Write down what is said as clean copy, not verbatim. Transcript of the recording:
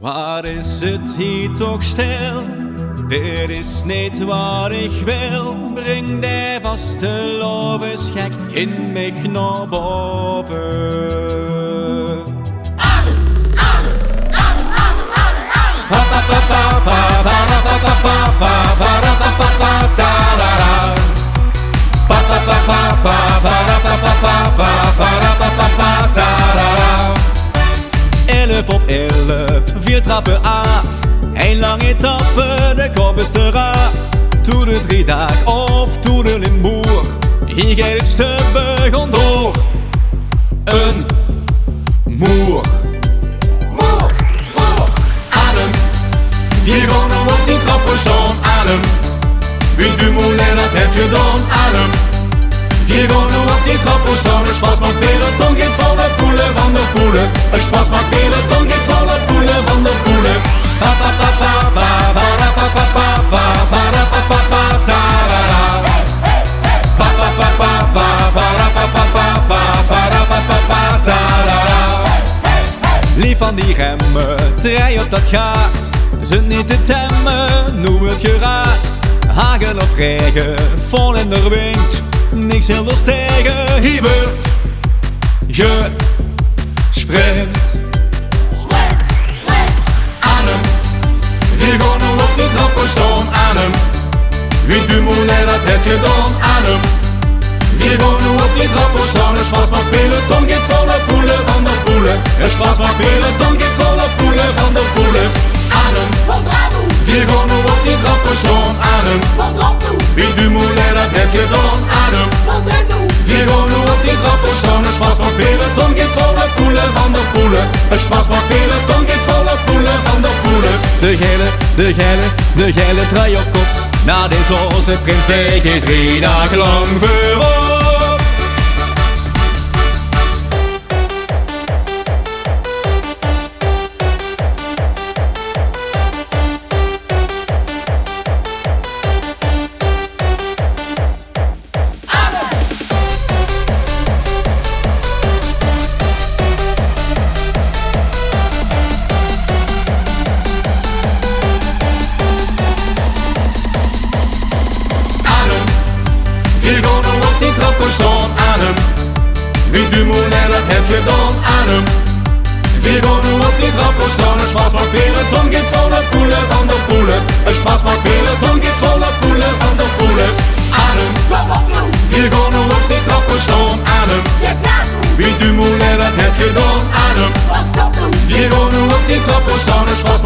Waar is het hier toch stil? Dit is niet wat ik wil. Breng die vaste lovenschek in mij naar boven. Elf op 11, 4 trappen af. Een lange etappe, de kop is eraf. Toe de 3 dagen of toe de Limboer. Hier gaat het stuk door. Een moer. Adem, die gewoon op die trappen staan. Adem, wie du moeilijk dat heb je dan. Adem, die gewoon op die trappen staan. Een spas maakt veel, het dan gaat van de poelen van de poelen. Een spas maakt veel, het dan gaat van de poelen van de poelen. Lief van die remmen, draai op dat gaas. Zit niet te temmen, noem het geraas. Hagel of regen, vol in de wind. Niks heel tegen, hier wordt gesprint. Adem, die gewoon op die trappen staan. Adem, wie du moeilijk dat heb je dan. Adem, die gewoon op die trappen staan. Een spas maakt veel, het dan gaat van de poelen van de poelen. Een spas maakt veel, het dan gaat van de poelen van de poelen. Adem, die gewoon op die trappen staan. Adem, wie du moeilijk dat heb je dan. Adem, die gewoon op die trappen staan. Een spas maakt veel, het dan gaat van de poelen van de poelen. Een spas maakt veel, het dan gaat van de poelen van de poelen. De gele draai op kop. Na deze prins zeg je 3 dagen lang voorop. Die gewoon op die trappen staan. Adem, wie du moeilijk dat heb je dan. Adem, die gewoon op die trappen staan. Een spas maakt veel, het dan gaat van de poelen van de poelen. Een spas maakt veel, het dan gaat van de poelen van de poelen. Adem, die gewoon op die trappen staan. Adem, wie du moeilijk dat heb je dan. Adem, die gewoon op die trappen staan. Een spas